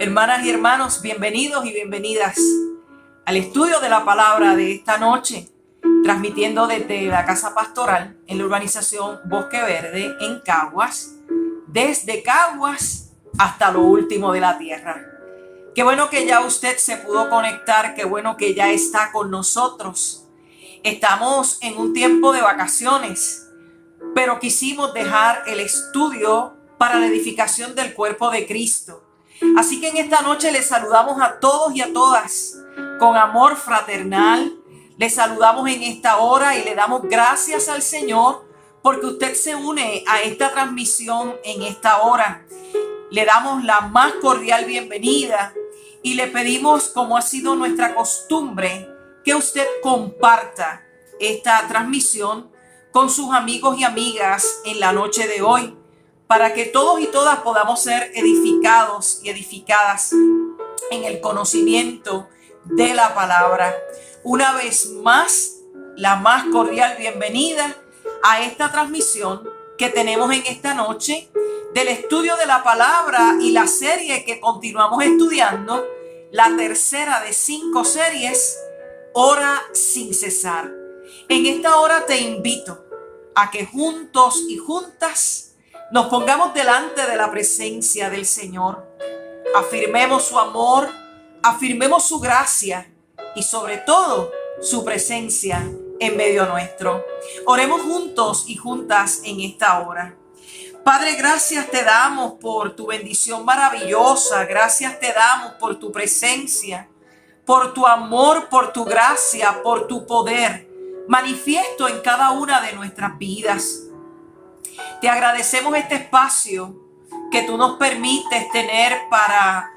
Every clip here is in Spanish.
Hermanas y hermanos, bienvenidos y bienvenidas al estudio de la palabra de esta noche, transmitiendo desde la casa pastoral en la urbanización Bosque Verde en Caguas, desde Caguas hasta lo último de la tierra. Qué bueno que ya usted se pudo conectar, qué bueno que ya está con nosotros. Estamos en un tiempo de vacaciones, pero quisimos dejar el estudio para la edificación del cuerpo de Cristo. Así que en esta noche les saludamos a todos y a todas con amor fraternal. Les saludamos en esta hora y le damos gracias al Señor porque usted se une a esta transmisión en esta hora. Le damos la más cordial bienvenida y le pedimos, como ha sido nuestra costumbre, que usted comparta esta transmisión con sus amigos y amigas en la noche de hoy, para que todos y todas podamos ser edificados y edificadas en el conocimiento de la palabra. Una vez más, la más cordial bienvenida a esta transmisión que tenemos en esta noche del estudio de la palabra y la serie que continuamos estudiando, la tercera de 5 series, Ora sin cesar. En esta hora te invito a que juntos y juntas nos pongamos delante de la presencia del Señor. Afirmemos su amor, afirmemos su gracia y sobre todo su presencia en medio nuestro. Oremos juntos y juntas en esta hora. Padre, gracias te damos por tu bendición maravillosa. Gracias te damos por tu presencia, por tu amor, por tu gracia, por tu poder manifiesto en cada una de nuestras vidas. Te agradecemos este espacio que tú nos permites tener para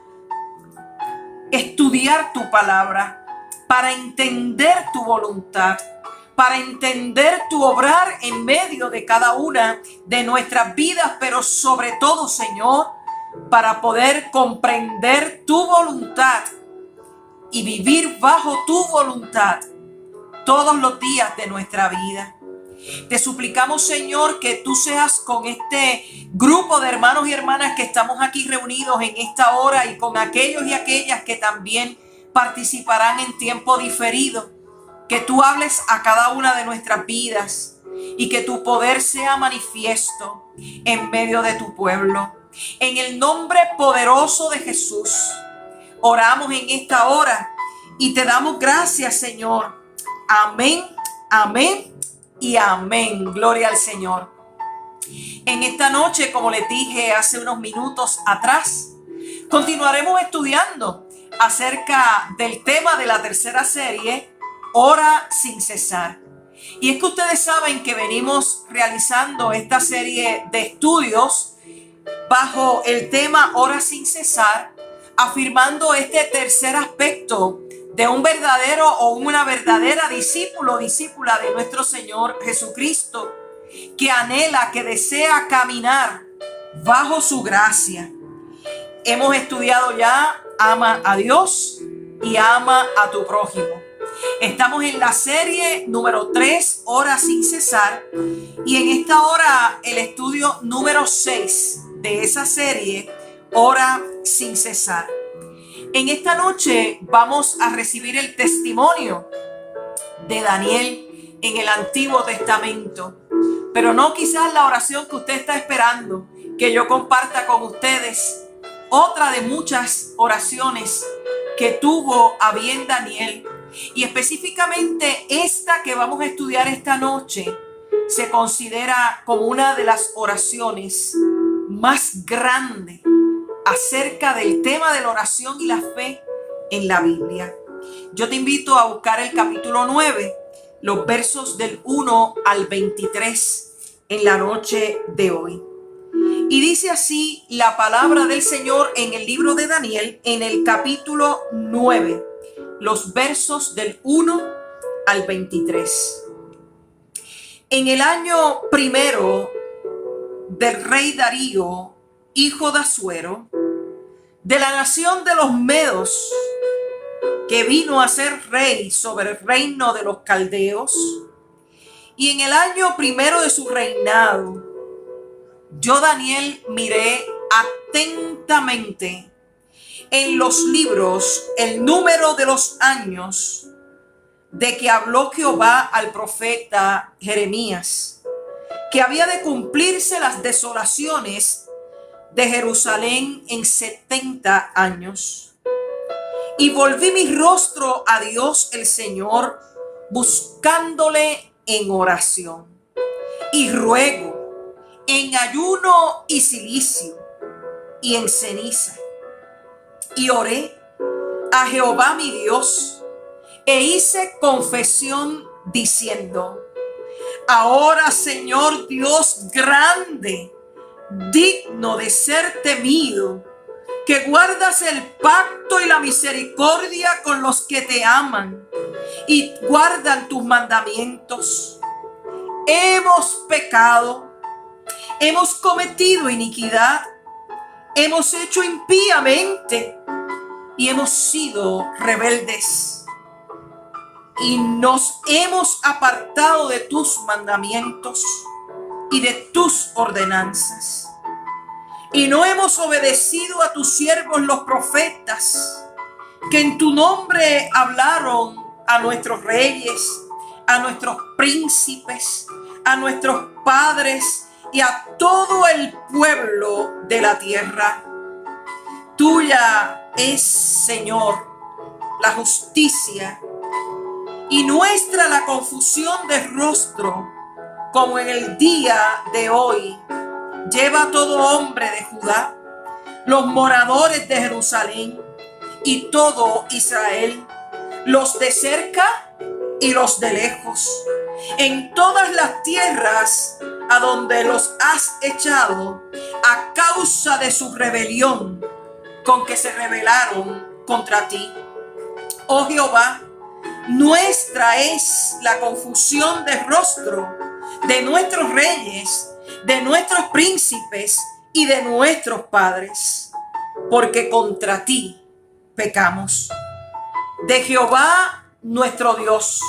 estudiar tu palabra, para entender tu voluntad, para entender tu obrar en medio de cada una de nuestras vidas, pero sobre todo, Señor, para poder comprender tu voluntad y vivir bajo tu voluntad todos los días de nuestra vida. Te suplicamos, Señor, que tú seas con este grupo de hermanos y hermanas que estamos aquí reunidos en esta hora y con aquellos y aquellas que también participarán en tiempo diferido. Que tú hables a cada una de nuestras vidas y que tu poder sea manifiesto en medio de tu pueblo. En el nombre poderoso de Jesús, oramos en esta hora y te damos gracias, Señor. Amén, amén y amén. Gloria al Señor. En esta noche, como les dije hace unos minutos atrás, continuaremos estudiando acerca del tema de la tercera serie, Ora sin cesar. Y es que ustedes saben que venimos realizando esta serie de estudios bajo el tema Ora sin cesar, afirmando este tercer aspecto de un verdadero o una verdadera discípulo o discípula de nuestro Señor Jesucristo, que anhela, que desea caminar bajo su gracia. Hemos estudiado ya, ama a Dios y ama a tu prójimo. Estamos en la serie número 3, Ora sin cesar, y en esta hora el estudio número 6 de esa serie, Ora sin cesar. En esta noche vamos a recibir el testimonio de Daniel en el Antiguo Testamento, pero no quizás la oración que usted está esperando que yo comparta con ustedes, otra de muchas oraciones que tuvo a bien Daniel. Y específicamente esta que vamos a estudiar esta noche se considera como una de las oraciones más grandes acerca del tema de la oración y la fe en la Biblia. Yo te invito a buscar el capítulo 9, los versos del 1 al 23 en la noche de hoy. Y dice así la palabra del Señor en el libro de Daniel, en el capítulo 9. Los versos del 1 al 23. En el año primero del rey Darío, hijo de Asuero, de la nación de los Medos, que vino a ser rey sobre el reino de los caldeos, y en el año primero de su reinado, yo, Daniel, miré atentamente en los libros el número de los años de que habló Jehová al profeta Jeremías, que había de cumplirse las desolaciones de Jerusalén en 70 años. Y volví mi rostro a Dios el Señor, buscándole en oración y ruego, en ayuno y cilicio y en ceniza. Y oré a Jehová mi Dios e hice confesión diciendo: ahora, Señor Dios grande, digno de ser temido, que guardas el pacto y la misericordia con los que te aman y guardan tus mandamientos. Hemos pecado, hemos cometido iniquidad, hemos hecho impíamente y hemos sido rebeldes. Y nos hemos apartado de tus mandamientos y de tus ordenanzas. Y no hemos obedecido a tus siervos los profetas, que en tu nombre hablaron a nuestros reyes, a nuestros príncipes, a nuestros padres y a todo el pueblo de la tierra. Tuya es, Señor, la justicia, y nuestra la confusión de rostro, como en el día de hoy lleva todo hombre de Judá, los moradores de Jerusalén y todo Israel, los de cerca y los de lejos, en todas las tierras a donde los has echado a causa de su rebelión con que se rebelaron contra ti. Oh Jehová, nuestra es la confusión de rostro de nuestros reyes, de nuestros príncipes y de nuestros padres, porque contra ti pecamos. De Jehová nuestro Dios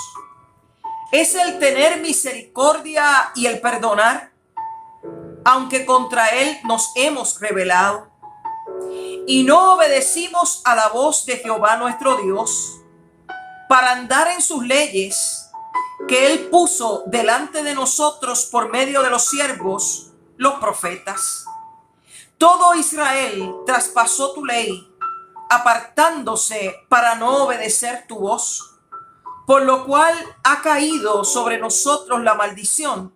es el tener misericordia y el perdonar, aunque contra él nos hemos rebelado y no obedecimos a la voz de Jehová nuestro Dios para andar en sus leyes que él puso delante de nosotros por medio de los siervos, los profetas. Todo Israel traspasó tu ley, apartándose para no obedecer tu voz, por lo cual ha caído sobre nosotros la maldición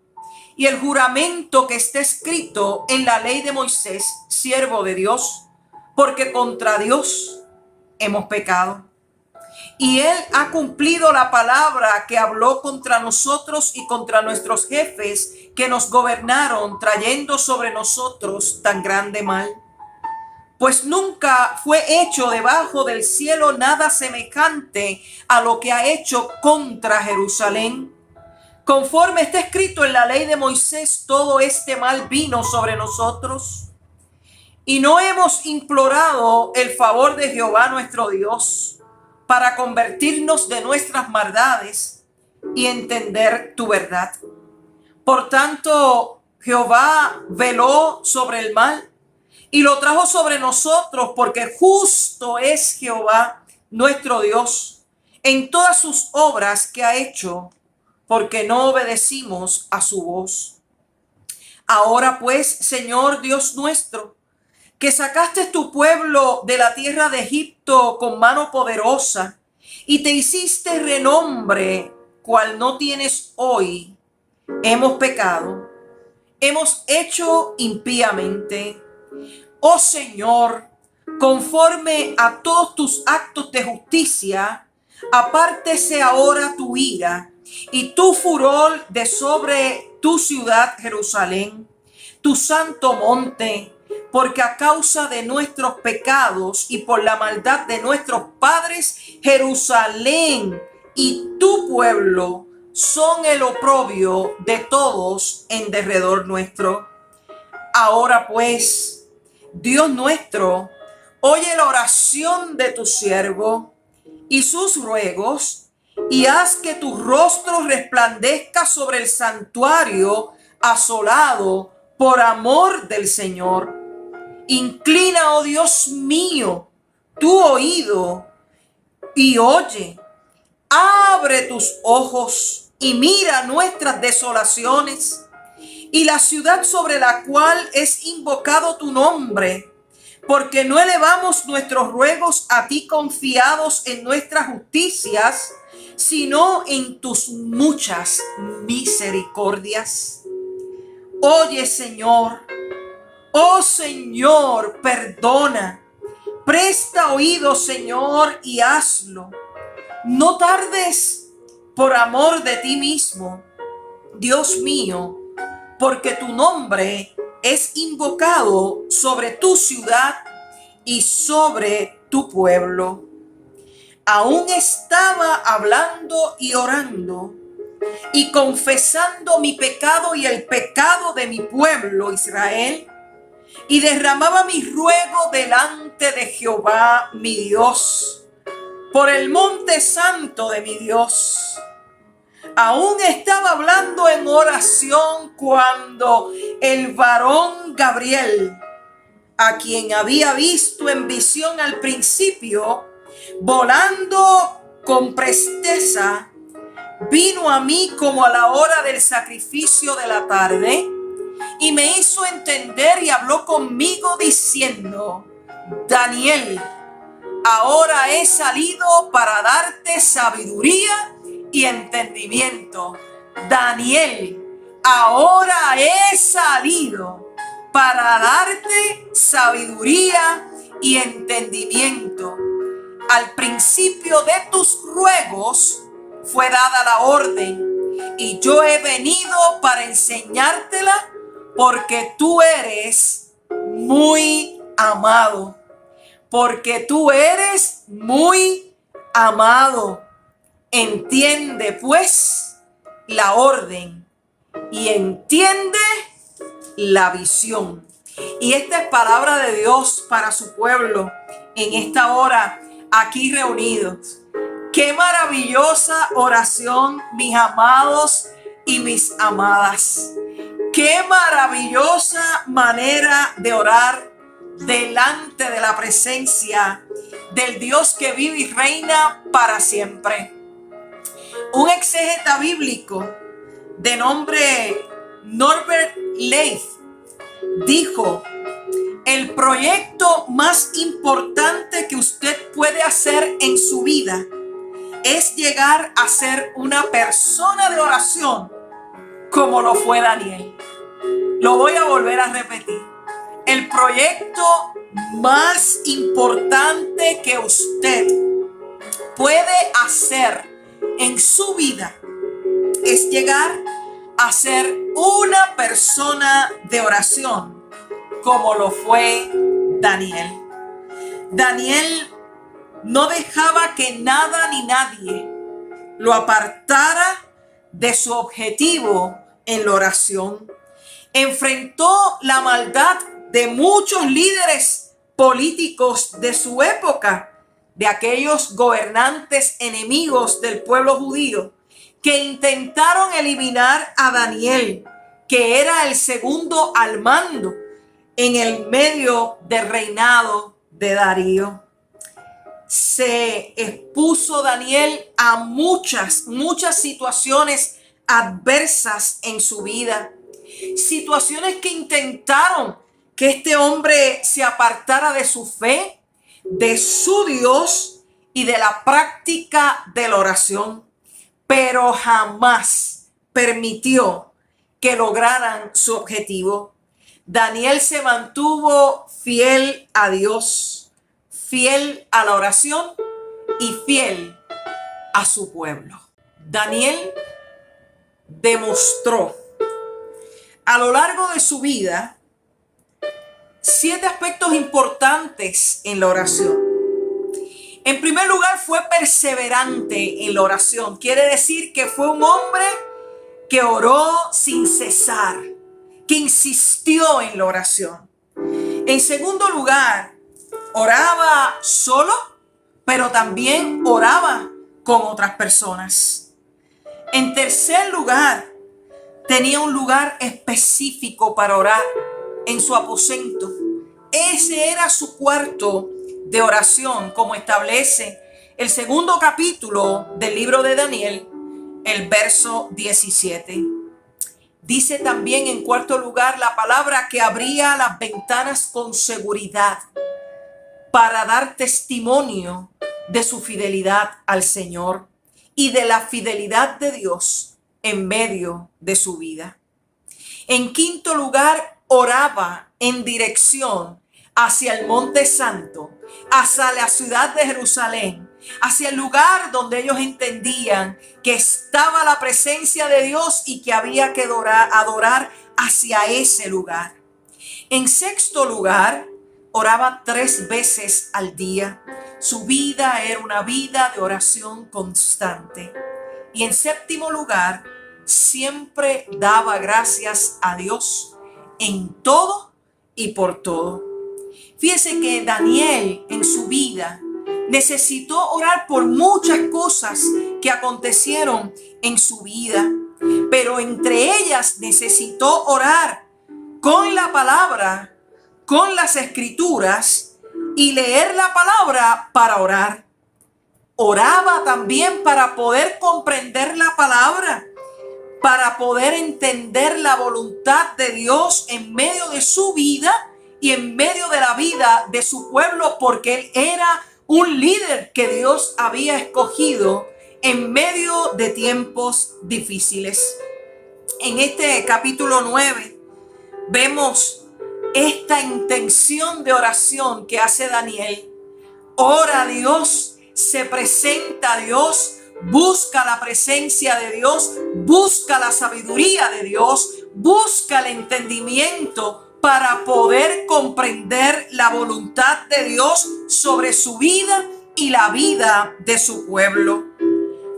y el juramento que está escrito en la ley de Moisés, siervo de Dios, porque contra Dios hemos pecado. Y él ha cumplido la palabra que habló contra nosotros y contra nuestros jefes que nos gobernaron, trayendo sobre nosotros tan grande mal. Pues nunca fue hecho debajo del cielo nada semejante a lo que ha hecho contra Jerusalén. Conforme está escrito en la ley de Moisés, todo este mal vino sobre nosotros. Y no hemos implorado el favor de Jehová nuestro Dios para convertirnos de nuestras maldades y entender tu verdad. Por tanto, Jehová veló sobre el mal y lo trajo sobre nosotros, porque justo es Jehová nuestro Dios en todas sus obras que ha hecho, porque no obedecimos a su voz. Ahora pues, Señor Dios nuestro, que sacaste tu pueblo de la tierra de Egipto con mano poderosa y te hiciste renombre cual no tienes hoy, hemos pecado, hemos hecho impíamente. Oh Señor, conforme a todos tus actos de justicia, apártese ahora tu ira y tu furor de sobre tu ciudad Jerusalén, tu santo monte, porque a causa de nuestros pecados y por la maldad de nuestros padres, Jerusalén y tu pueblo son el oprobio de todos en derredor nuestro. Ahora pues, Dios nuestro, oye la oración de tu siervo y sus ruegos, y haz que tu rostro resplandezca sobre el santuario asolado por amor del Señor. Inclina, oh Dios mío, tu oído y oye. Abre tus ojos y mira nuestras desolaciones y la ciudad sobre la cual es invocado tu nombre, porque no elevamos nuestros ruegos a ti confiados en nuestras justicias, sino en tus muchas misericordias. Oye, Señor, oh Señor, perdona. Presta oído, Señor, y hazlo. No tardes por amor de ti mismo, Dios mío, porque tu nombre es invocado sobre tu ciudad y sobre tu pueblo. Aún estaba hablando y orando y confesando mi pecado y el pecado de mi pueblo Israel, y derramaba mi ruego delante de Jehová mi Dios, por el monte santo de mi Dios. Aún estaba hablando en oración cuando el varón Gabriel, a quien había visto en visión al principio, volando con presteza, vino a mí como a la hora del sacrificio de la tarde y me hizo entender y habló conmigo diciendo: Daniel, ahora he salido para darte sabiduría y entendimiento. Daniel, ahora he salido para darte sabiduría y entendimiento. Al principio de tus ruegos fue dada la orden, y yo he venido para enseñártela, porque tú eres muy amado. Porque tú eres muy amado. Entiende pues la orden y entiende la visión. Y esta es palabra de Dios para su pueblo en esta hora aquí reunidos. Qué maravillosa oración, mis amados y mis amadas. Qué maravillosa manera de orar delante de la presencia del Dios que vive y reina para siempre. Un exégeta bíblico de nombre Norbert Leith dijo: el proyecto más importante que usted puede hacer en su vida es llegar a ser una persona de oración como lo fue Daniel. Lo voy a volver a repetir. El proyecto más importante que usted puede hacer en su vida es llegar a ser una persona de oración como lo fue Daniel. Daniel no dejaba que nada ni nadie lo apartara de su objetivo en la oración. Enfrentó la maldad de muchos líderes políticos de su época, de aquellos gobernantes enemigos del pueblo judío que intentaron eliminar a Daniel, que era el segundo al mando en el medio del reinado de Darío. Se expuso Daniel a muchas situaciones adversas en su vida. Situaciones que intentaron que este hombre se apartara de su fe, de su Dios y de la práctica de la oración, pero jamás permitió que lograran su objetivo. Daniel se mantuvo fiel a Dios, fiel a la oración y fiel a su pueblo. Daniel demostró a lo largo de su vida 7 aspectos importantes en la oración. En primer lugar, fue perseverante en la oración. Quiere decir que fue un hombre que oró sin cesar, que insistió en la oración. En segundo lugar, oraba solo, pero también oraba con otras personas. En tercer lugar, tenía un lugar específico para orar en su aposento. Ese era su cuarto de oración, como establece el segundo capítulo del libro de Daniel, el verso 17. Dice también en cuarto lugar la palabra que abría las ventanas con seguridad para dar testimonio de su fidelidad al Señor y de la fidelidad de Dios en medio de su vida. En quinto lugar, oraba en dirección hacia el Monte Santo, hacia la ciudad de Jerusalén, hacia el lugar donde ellos entendían que estaba la presencia de Dios y que había que adorar hacia ese lugar. En sexto lugar, oraba 3 veces al día. Su vida era una vida de oración constante. Y en séptimo lugar, siempre daba gracias a Dios en todo y por todo. Fíjese que Daniel en su vida necesitó orar por muchas cosas que acontecieron en su vida, pero entre ellas necesitó orar con la palabra, con las escrituras y leer la palabra para orar. Oraba también para poder comprender la palabra, para poder entender la voluntad de Dios en medio de su vida y en medio de la vida de su pueblo, porque él era un líder que Dios había escogido en medio de tiempos difíciles. En este capítulo 9 vemos esta intención de oración que hace Daniel. Ora a Dios, se presenta a Dios, busca la presencia de Dios, busca la sabiduría de Dios, busca el entendimiento para poder comprender la voluntad de Dios sobre su vida y la vida de su pueblo.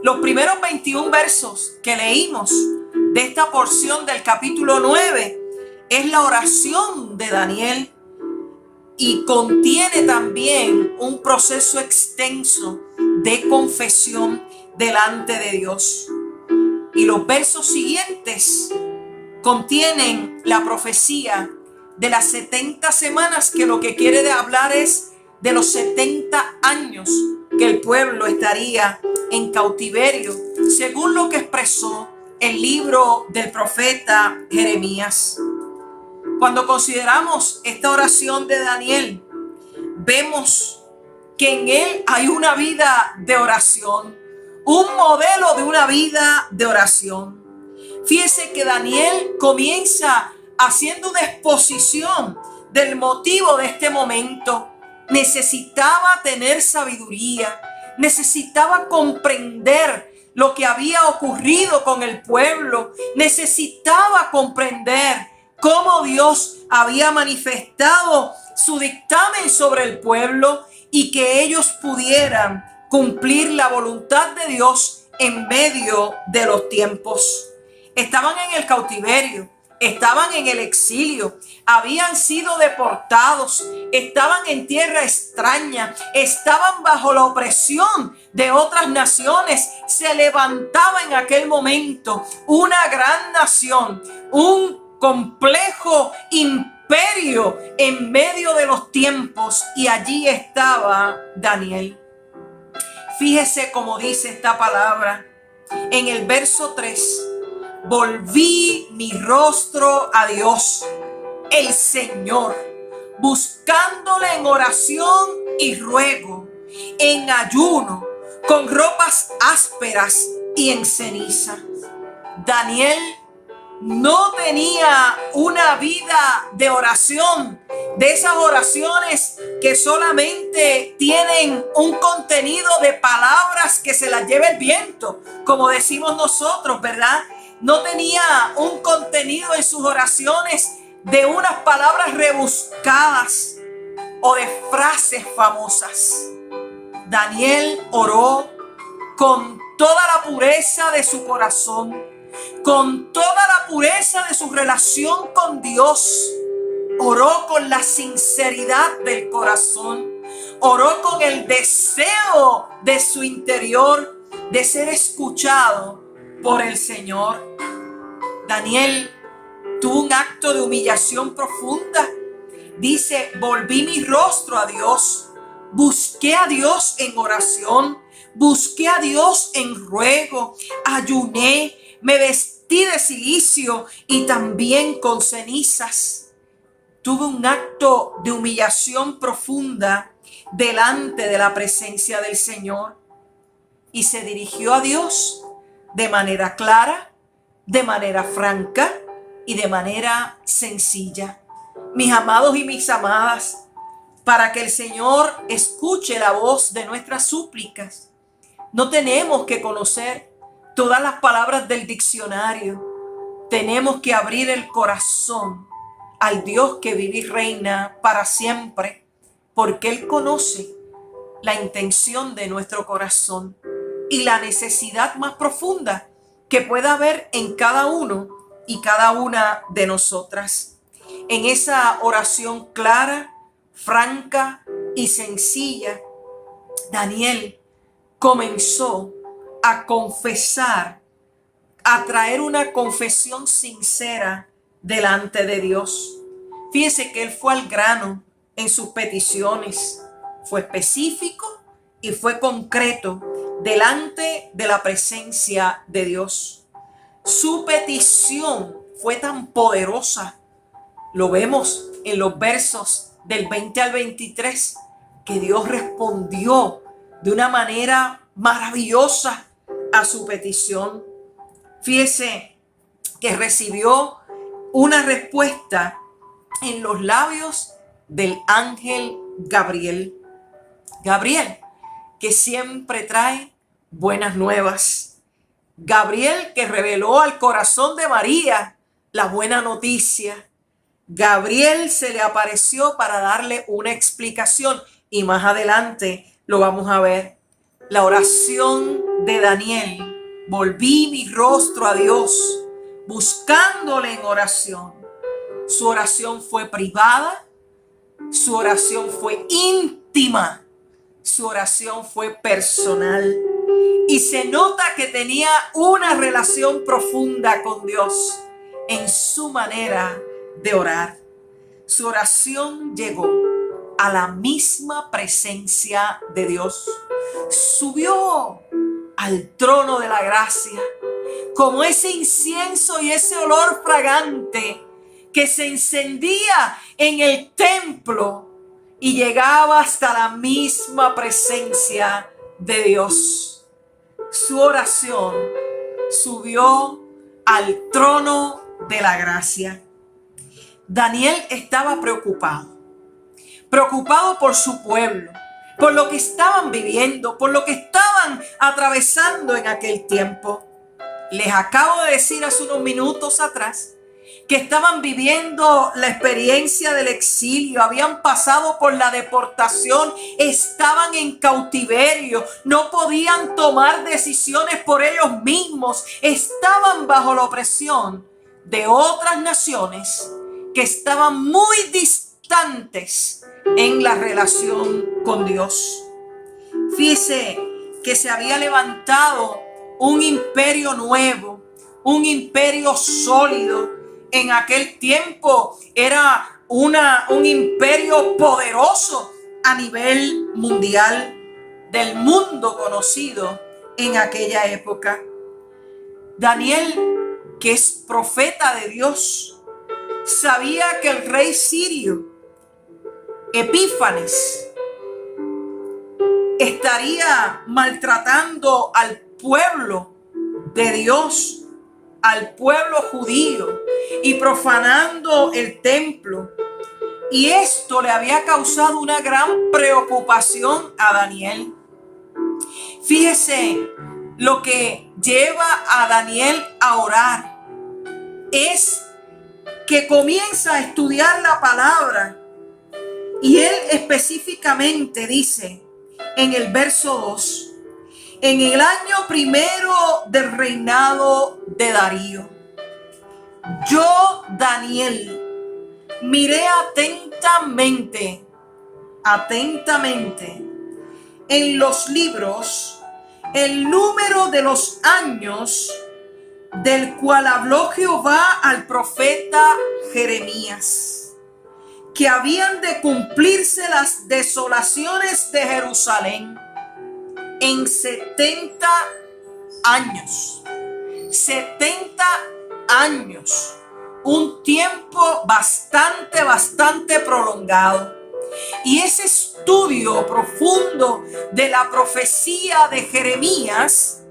Los primeros 21 versos que leímos de esta porción del capítulo 9 es la oración de Daniel y contiene también un proceso extenso de confesión delante de Dios. Y los versos siguientes contienen la profecía de las 70 semanas, que lo que quiere hablar es de los 70 años que el pueblo estaría en cautiverio, según lo que expresó el libro del profeta Jeremías. Cuando consideramos esta oración de Daniel, vemos que en él hay una vida de oración, un modelo de una vida de oración. Fíjese que Daniel comienza haciendo una exposición del motivo de este momento. Necesitaba tener sabiduría, necesitaba comprender lo que había ocurrido con el pueblo, necesitaba comprender cómo Dios había manifestado su dictamen sobre el pueblo y que ellos pudieran cumplir la voluntad de Dios en medio de los tiempos. Estaban en el cautiverio, estaban en el exilio, habían sido deportados, estaban en tierra extraña, estaban bajo la opresión de otras naciones. Se levantaba en aquel momento una gran nación, un complejo imperio en medio de los tiempos, y allí estaba Daniel. Fíjese cómo dice esta palabra en el verso 3. Volví mi rostro a Dios, el Señor, buscándole en oración y ruego, en ayuno, con ropas ásperas y en ceniza. Daniel no tenía una vida de oración, de esas oraciones que solamente tienen un contenido de palabras que se las lleva el viento, como decimos nosotros, ¿verdad? No tenía un contenido en sus oraciones de unas palabras rebuscadas o de frases famosas. Daniel oró con toda la pureza de su corazón, con toda la pureza de su relación con Dios. Oró con la sinceridad del corazón, oró con el deseo de su interior de ser escuchado por el Señor. Daniel tuvo un acto de humillación profunda. Dice: volví mi rostro a Dios, busqué a Dios en oración, busqué a Dios en ruego, ayuné, me vestí de cilicio y también con cenizas. Tuve un acto de humillación profunda delante de la presencia del Señor y se dirigió a Dios de manera clara, de manera franca y de manera sencilla. Mis amados y mis amadas, para que el Señor escuche la voz de nuestras súplicas, no tenemos que conocer todas las palabras del diccionario. Tenemos que abrir el corazón al Dios que vive y reina para siempre, porque Él conoce la intención de nuestro corazón y la necesidad más profunda que pueda haber en cada uno y cada una de nosotras. En esa oración clara, franca y sencilla, Daniel comenzó a confesar, a traer una confesión sincera delante de Dios. Fíjese que él fue al grano en sus peticiones, fue específico y fue concreto delante de la presencia de Dios. Su petición fue tan poderosa, lo vemos en los versos del 20 al 23, que Dios respondió de una manera maravillosa a su petición. Fíjese que recibió una respuesta en los labios del ángel Gabriel. Gabriel, que siempre trae buenas nuevas. Gabriel, que reveló al corazón de María la buena noticia. Gabriel se le apareció para darle una explicación y más adelante lo vamos a ver. La oración de Daniel: volví mi rostro a Dios, buscándole en oración. Su oración fue privada, su oración fue íntima, su oración fue personal. Y se nota que tenía una relación profunda con Dios en su manera de orar. Su oración llegó a la misma presencia de Dios. Subió al trono de la gracia como ese incienso y ese olor fragante que se encendía en el templo y llegaba hasta la misma presencia de Dios. Su oración subió al trono de la gracia. Daniel estaba preocupado por su pueblo, por lo que estaban viviendo, por lo que estaban atravesando en aquel tiempo. Les acabo de decir hace unos minutos atrás que estaban viviendo la experiencia del exilio, habían pasado por la deportación, estaban en cautiverio, no podían tomar decisiones por ellos mismos, estaban bajo la opresión de otras naciones que estaban muy distantes en la relación con Dios. Fíjese que se había levantado un imperio nuevo, un imperio sólido. En aquel tiempo era un imperio poderoso a nivel mundial, del mundo conocido en aquella época. Daniel, que es profeta de Dios, sabía que el rey sirio, Epífanes, estaría maltratando al pueblo de Dios, al pueblo judío, y profanando el templo. Y esto le había causado una gran preocupación a Daniel. Fíjese, lo que lleva a Daniel a orar es que comienza a estudiar la palabra. Y él específicamente dice en el verso 2: en el año primero del reinado de Darío, yo, Daniel, miré atentamente en los libros el número de los años del cual habló Jehová al profeta Jeremías, que habían de cumplirse las desolaciones de Jerusalén en 70 años. 70 años. Un tiempo bastante prolongado. Y ese estudio profundo de la profecía de Jeremías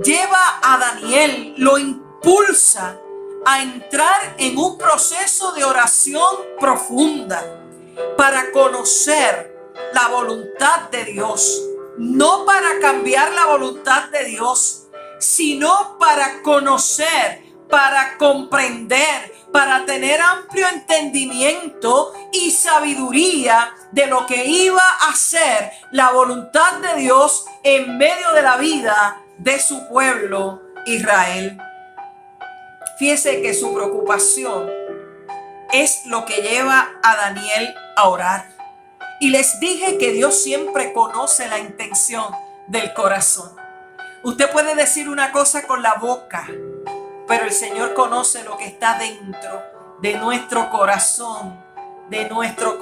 lleva a Daniel, lo impulsa a entrar en un proceso de oración profunda para conocer la voluntad de Dios. No para cambiar la voluntad de Dios, sino para conocer, para comprender, para tener amplio entendimiento y sabiduría de lo que iba a ser la voluntad de Dios en medio de la vida de su pueblo Israel. Fíjese que su preocupación es lo que lleva a Daniel a orar. Y les dije que Dios siempre conoce la intención del corazón. Usted puede decir una cosa con la boca, pero el Señor conoce lo que está dentro de nuestro corazón, de nuestros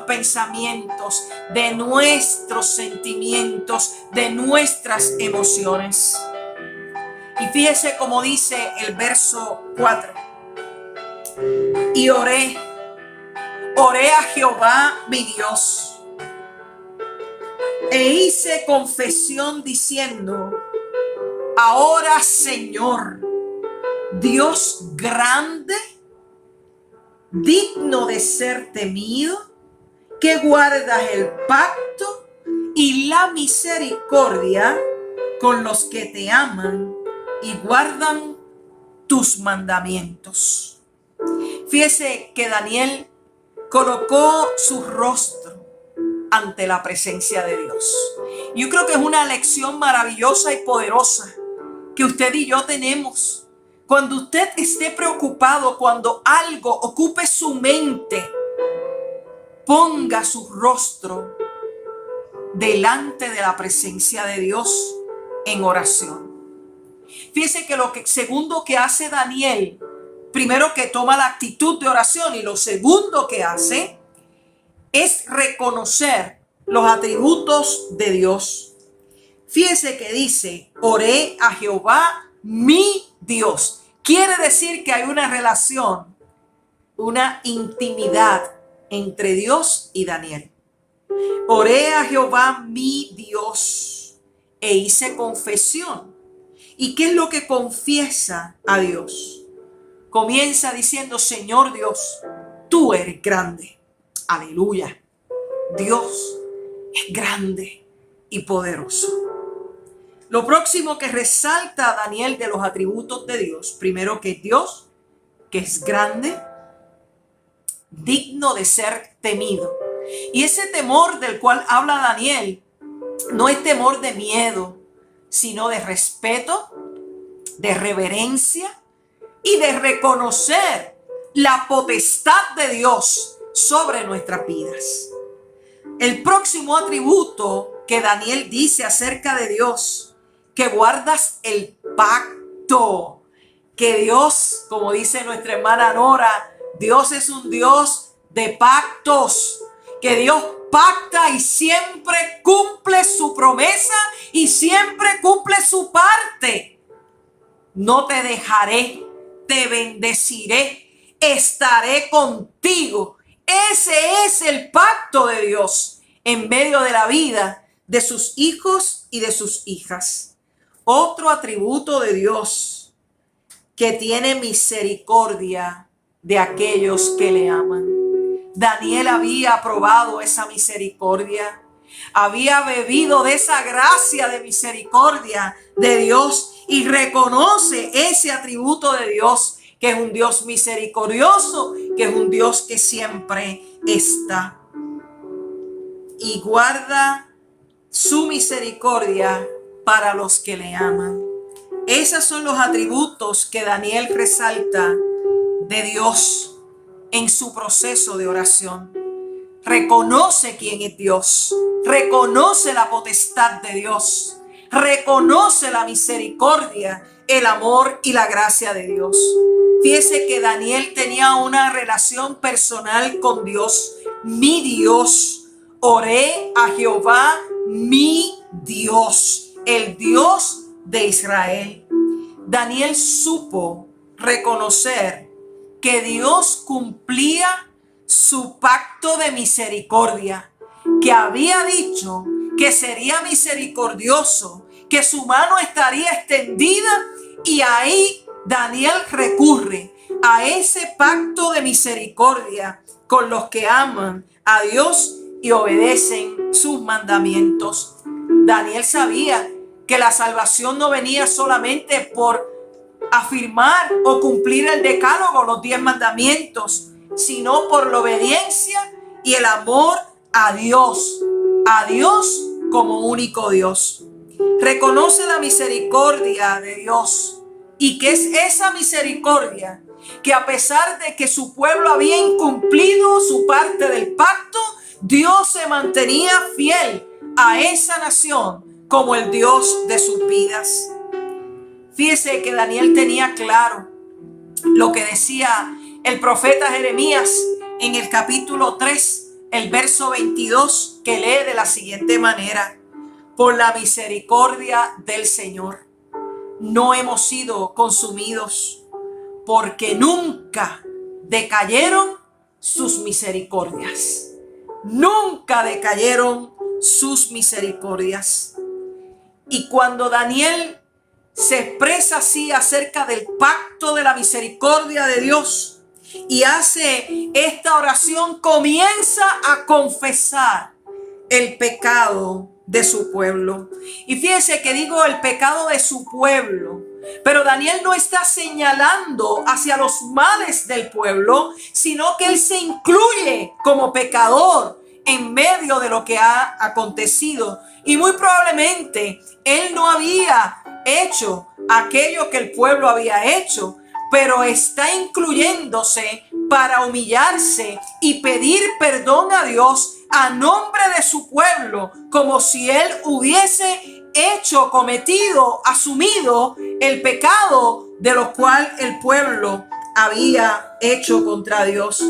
pensamientos, de nuestros sentimientos, de nuestras emociones. Y fíjese cómo dice el verso 4. Y oré a Jehová mi Dios, e hice confesión diciendo: ahora, Señor, Dios grande, digno de ser temido, que guardas el pacto y la misericordia con los que te aman y guardan tus mandamientos. Fíjese que Daniel colocó su rostro ante la presencia de Dios. Yo creo que es una lección maravillosa y poderosa que usted y yo tenemos. Cuando usted esté preocupado, cuando algo ocupe su mente, ponga su rostro delante de la presencia de Dios en oración. Fíjese que segundo que hace Daniel, primero que toma la actitud de oración, y lo segundo que hace es reconocer los atributos de Dios. Fíjese que dice: oré a Jehová mi Dios. Quiere decir que hay una relación, una intimidad entre Dios y Daniel. Oré a Jehová mi Dios e hice confesión. ¿Y qué es lo que confiesa a Dios? Comienza diciendo: Señor Dios, tú eres grande. Aleluya. Dios es grande y poderoso. Lo próximo que resalta Daniel de los atributos de Dios, primero que Dios, que es grande, digno de ser temido. Y ese temor del cual habla Daniel no es temor de miedo, sino de respeto, de reverencia y de reconocer la potestad de Dios sobre nuestras vidas. El próximo atributo que Daniel dice acerca de Dios: que guardas el pacto. Que Dios, como dice nuestra hermana Nora, Dios es un Dios de pactos. Que Dios pacta y siempre cumple su promesa y siempre cumple su parte. No te dejaré, te bendeciré, estaré contigo. Ese es el pacto de Dios en medio de la vida de sus hijos y de sus hijas. Otro atributo de Dios: que tiene misericordia de aquellos que le aman. Daniel había probado esa misericordia, había bebido de esa gracia de misericordia de Dios y reconoce ese atributo de Dios, que es un Dios misericordioso, que es un Dios que siempre está y guarda su misericordia para los que le aman. Esos son los atributos que Daniel resalta de Dios en su proceso de oración. Reconoce quién es Dios, reconoce la potestad de Dios, reconoce la misericordia, el amor y la gracia de Dios. Fíjese que Daniel tenía una relación personal con Dios. Mi Dios, oré a Jehová, mi Dios, el Dios de Israel. Daniel supo reconocer que Dios cumplía su pacto de misericordia, que había dicho que sería misericordioso, que su mano estaría extendida, y ahí Daniel recurre a ese pacto de misericordia con los que aman a Dios y obedecen sus mandamientos. Daniel sabía que la salvación no venía solamente por afirmar o cumplir el decálogo, los 10 mandamientos, sino por la obediencia y el amor a Dios como único Dios. Reconoce la misericordia de Dios, y que es esa misericordia que, a pesar de que su pueblo había incumplido su parte del pacto, Dios se mantenía fiel a esa nación como el Dios de sus vidas. Fíjese que Daniel tenía claro lo que decía el profeta Jeremías en el capítulo 3, el verso 22, que lee de la siguiente manera: por la misericordia del Señor no hemos sido consumidos, porque nunca decayeron sus misericordias. Nunca decayeron sus misericordias. Y cuando Daniel se expresa así acerca del pacto de la misericordia de Dios y hace esta oración, comienza a confesar el pecado de su pueblo. Y fíjese que digo el pecado de su pueblo, pero Daniel no está señalando hacia los males del pueblo, sino que él se incluye como pecador en medio de lo que ha acontecido. Y muy probablemente él no había hecho aquello que el pueblo había hecho, pero está incluyéndose para humillarse y pedir perdón a Dios a nombre de su pueblo, como si él hubiese cometido, asumido el pecado de lo cual el pueblo había hecho contra Dios.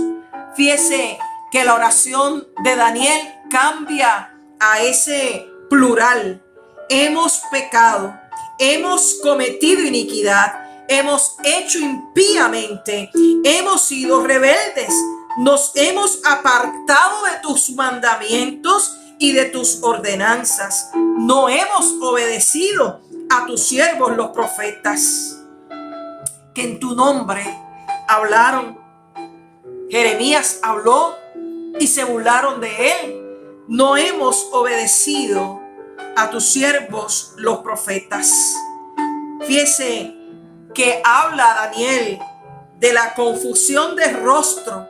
Fíjese que la oración de Daniel cambia a ese plural. Hemos pecado, hemos cometido iniquidad, hemos hecho impíamente, hemos sido rebeldes, nos hemos apartado de tus mandamientos y de tus ordenanzas. No hemos obedecido a tus siervos los profetas, que en tu nombre hablaron. Jeremías habló y se burlaron de él. No hemos obedecido a tus siervos los profetas. Fíjese que habla Daniel de la confusión de rostro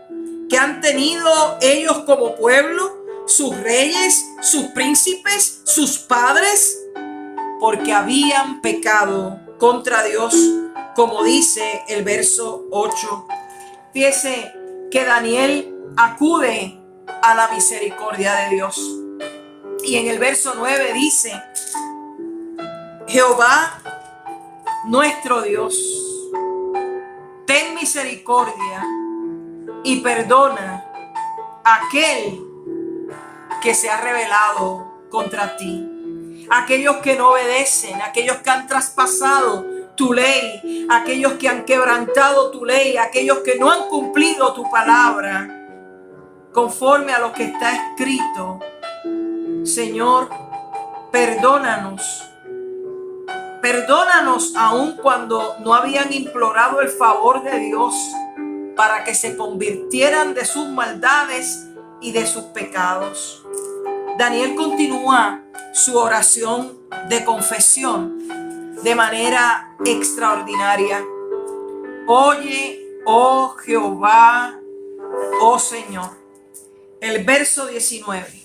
que han tenido ellos como pueblo, sus reyes, sus príncipes, sus padres, porque habían pecado contra Dios, como dice el verso 8. Fíjese que Daniel acude a la misericordia de Dios. Y en el verso 9 dice: Jehová nuestro Dios, ten misericordia y perdona a aquel que se ha rebelado contra ti, aquellos que no obedecen, aquellos que han traspasado tu ley, aquellos que han quebrantado tu ley, aquellos que no han cumplido tu palabra conforme a lo que está escrito. Señor, perdónanos. Perdónanos aun cuando no habían implorado el favor de Dios para que se convirtieran de sus maldades y de sus pecados. Daniel continúa su oración de confesión de manera extraordinaria. Oye, oh Jehová, oh Señor. El verso 19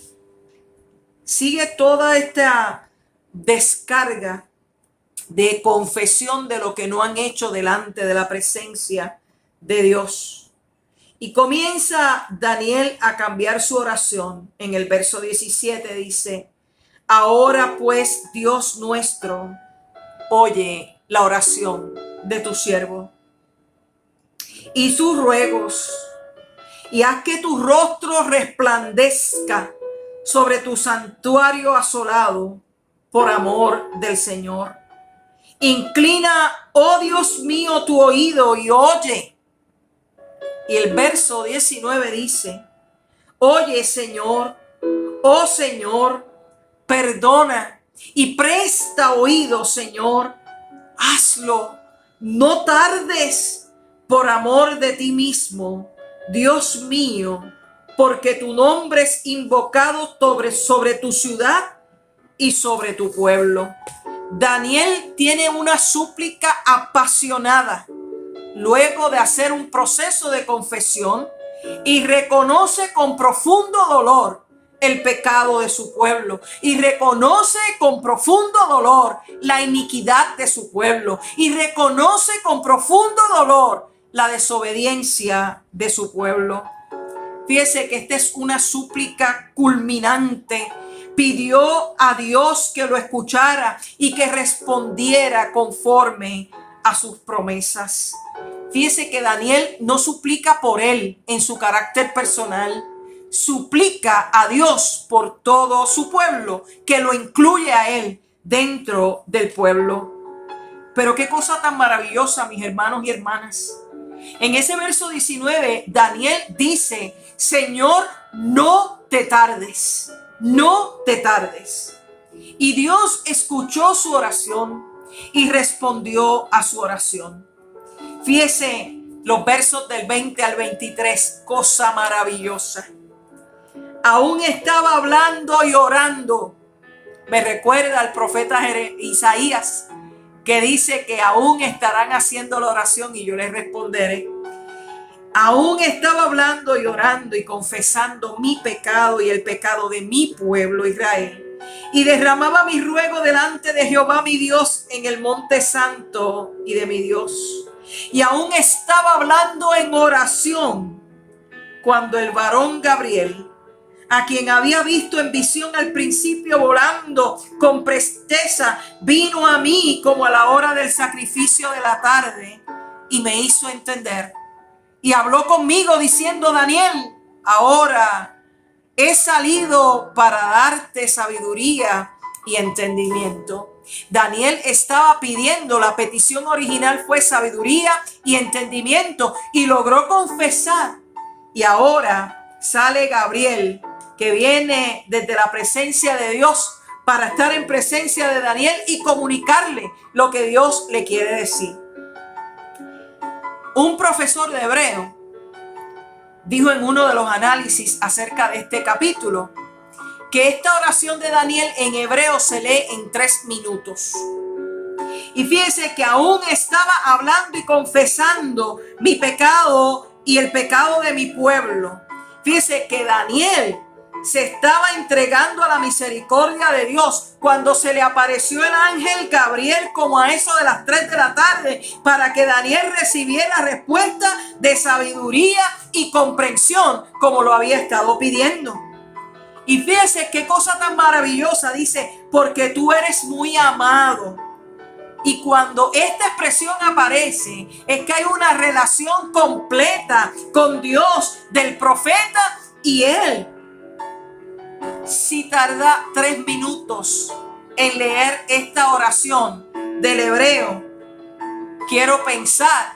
sigue toda esta descarga de confesión de lo que no han hecho delante de la presencia de Dios. Y comienza Daniel a cambiar su oración. En el verso 17 dice: ahora pues, Dios nuestro, oye la oración de tu siervo. y sus ruegos, y haz que tu rostro resplandezca sobre tu santuario asolado por amor del Señor. Inclina, oh Dios mío, tu oído y oye. Y el verso 19 dice: oye, Señor, oh Señor, perdona y presta oído, Señor. Hazlo, no tardes, por amor de ti mismo, Dios mío, porque tu nombre es invocado sobre tu ciudad y sobre tu pueblo. Daniel tiene una súplica apasionada luego de hacer un proceso de confesión y reconoce con profundo dolor el pecado de su pueblo y reconoce con profundo dolor la iniquidad de su pueblo y reconoce con profundo dolor la desobediencia de su pueblo. Fíjese que esta es una súplica culminante. Pidió a Dios que lo escuchara y que respondiera conforme a sus promesas. Fíjese que Daniel no suplica por él en su carácter personal, suplica a Dios por todo su pueblo, que lo incluye a él dentro del pueblo. Pero qué cosa tan maravillosa, mis hermanos y hermanas. En ese verso 19, Daniel dice: Señor, no te tardes, no te tardes. Y Dios escuchó su oración y respondió a su oración. Fíjese los versos del 20 al 23, cosa maravillosa. Aún estaba hablando y orando. Me recuerda al profeta Isaías, que dice que aún estarán haciendo la oración y yo les responderé. Aún estaba hablando y orando y confesando mi pecado y el pecado de mi pueblo Israel. Y derramaba mi ruego delante de Jehová mi Dios en el monte santo y de mi Dios. Y aún estaba hablando en oración cuando el varón Gabriel, a quien había visto en visión al principio volando con presteza, vino a mí como a la hora del sacrificio de la tarde y me hizo entender. Y habló conmigo diciendo: Daniel, ahora he salido para darte sabiduría y entendimiento. Daniel estaba pidiendo, la petición original fue sabiduría y entendimiento, y logró confesar. Y ahora sale Gabriel, que viene desde la presencia de Dios para estar en presencia de Daniel y comunicarle lo que Dios le quiere decir. Un profesor de hebreo dijo en uno de los análisis acerca de este capítulo que esta oración de Daniel en hebreo se lee en 3 minutos. Y fíjese que aún estaba hablando y confesando mi pecado y el pecado de mi pueblo. Fíjese que Daniel se estaba entregando a la misericordia de Dios cuando se le apareció el ángel Gabriel como a eso de las 3 de la tarde para que Daniel recibiera respuesta de sabiduría y comprensión como lo había estado pidiendo. Y fíjese qué cosa tan maravillosa, dice: porque tú eres muy amado. Y cuando esta expresión aparece, es que hay una relación completa con Dios del profeta y él. Si tarda 3 minutos en leer esta oración del hebreo, quiero pensar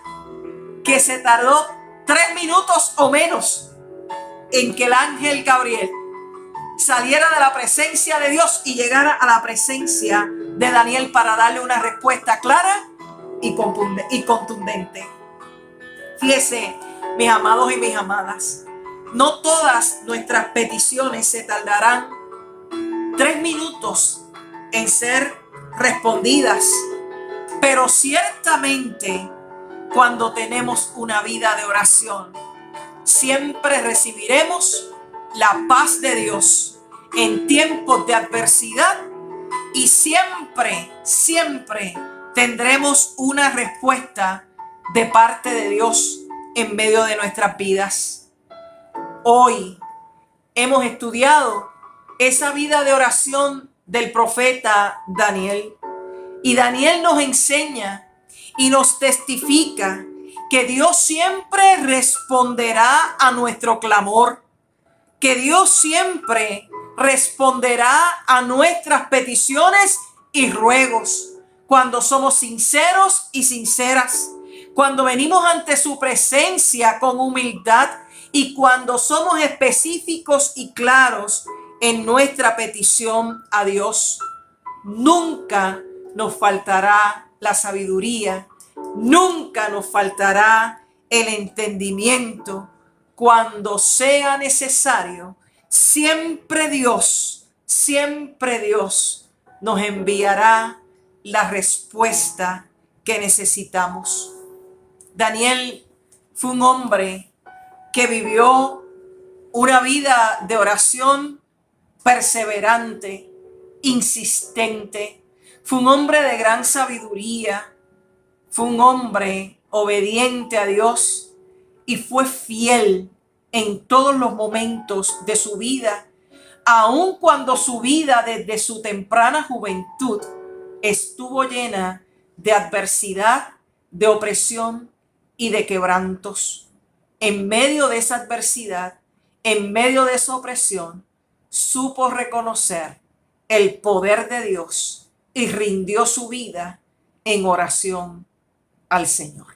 que se tardó 3 minutos o menos en que el ángel Gabriel saliera de la presencia de Dios y llegara a la presencia de Daniel para darle una respuesta clara y contundente. Fíjese, mis amados y mis amadas, no todas nuestras peticiones se tardarán 3 minutos en ser respondidas, pero ciertamente cuando tenemos una vida de oración, siempre recibiremos la paz de Dios en tiempos de adversidad y siempre tendremos una respuesta de parte de Dios en medio de nuestras vidas. Hoy hemos estudiado esa vida de oración del profeta Daniel, y Daniel nos enseña y nos testifica que Dios siempre responderá a nuestro clamor, que Dios siempre responderá a nuestras peticiones y ruegos cuando somos sinceros y sinceras, cuando venimos ante su presencia con humildad y cuando somos específicos y claros en nuestra petición a Dios. Nunca nos faltará la sabiduría, nunca nos faltará el entendimiento. Cuando sea necesario, siempre Dios nos enviará la respuesta que necesitamos. Daniel fue un hombre que vivió una vida de oración perseverante, insistente. Fue un hombre de gran sabiduría. Fue un hombre obediente a Dios y fue fiel en todos los momentos de su vida, aun cuando su vida desde su temprana juventud estuvo llena de adversidad, de opresión y de quebrantos. En medio de esa adversidad, en medio de esa opresión, supo reconocer el poder de Dios y rindió su vida en oración al Señor.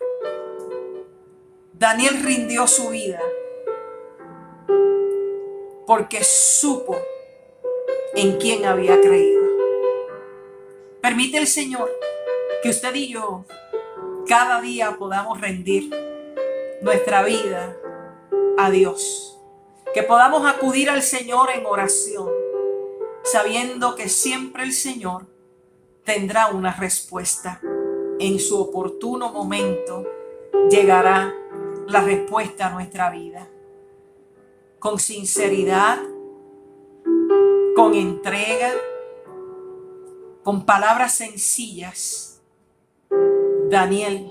Daniel rindió su vida porque supo en quién había creído. Permite el Señor que usted y yo cada día podamos rendir nuestra vida a Dios, que podamos acudir al Señor en oración, sabiendo que siempre el Señor tendrá una respuesta. En su oportuno momento llegará la respuesta a nuestra vida. Con sinceridad, con entrega, con palabras sencillas, Daniel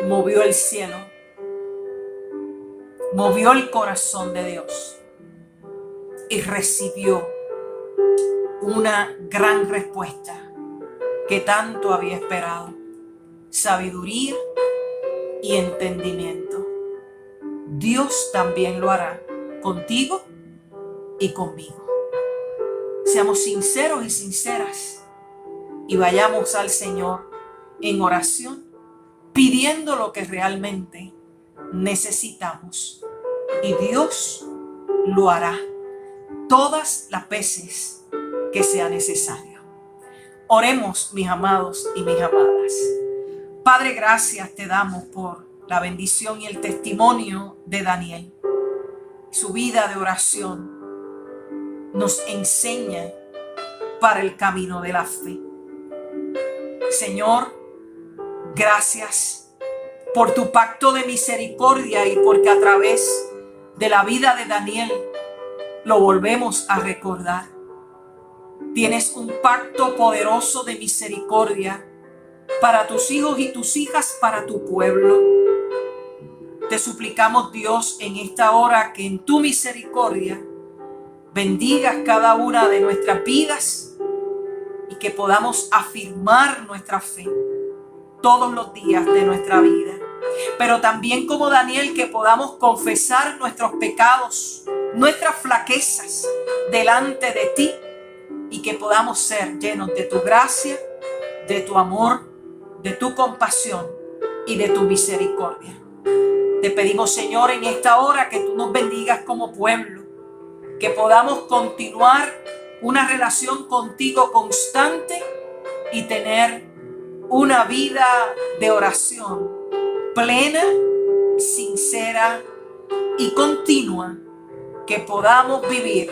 movió el cielo, movió el corazón de Dios y recibió una gran respuesta que tanto había esperado: sabiduría y entendimiento. Dios también lo hará contigo y conmigo. Seamos sinceros y sinceras y vayamos al Señor en oración, pidiendo lo que realmente necesitamos, y Dios lo hará todas las veces que sea necesario. Oremos, mis amados y mis amadas. Padre, gracias te damos por la bendición y el testimonio de Daniel. Su vida de oración nos enseña para el camino de la fe. Señor, gracias por tu pacto de misericordia y porque a través de la vida de Daniel lo volvemos a recordar. Tienes un pacto poderoso de misericordia para tus hijos y tus hijas, para tu pueblo. Te suplicamos, Dios, en esta hora que en tu misericordia bendigas cada una de nuestras vidas y que podamos afirmar nuestra fe todos los días de nuestra vida. Pero también, como Daniel, que podamos confesar nuestros pecados, nuestras flaquezas delante de ti, y que podamos ser llenos de tu gracia, de tu amor, de tu compasión y de tu misericordia. Te pedimos, Señor, en esta hora que tú nos bendigas como pueblo, que podamos continuar una relación contigo constante y tener una vida de oración plena, sincera y continua, que podamos vivir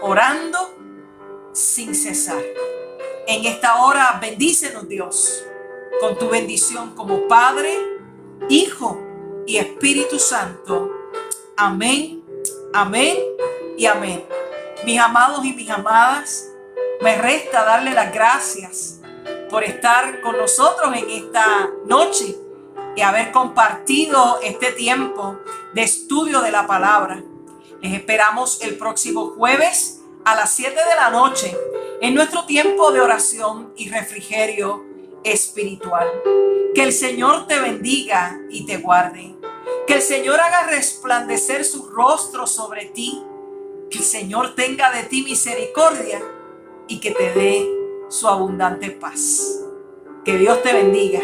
orando sin cesar. En esta hora bendícenos, Dios, con tu bendición como Padre, Hijo y Espíritu Santo. Amén, amén y amén. Mis amados y mis amadas, me resta darle las gracias por estar con nosotros en esta noche y haber compartido este tiempo de estudio de la palabra. Les esperamos el próximo jueves a las 7 de la noche en nuestro tiempo de oración y refrigerio espiritual. Que el Señor te bendiga y te guarde. Que el Señor haga resplandecer su rostro sobre ti. Que el Señor tenga de ti misericordia y que te dé su abundante paz. Que Dios te bendiga.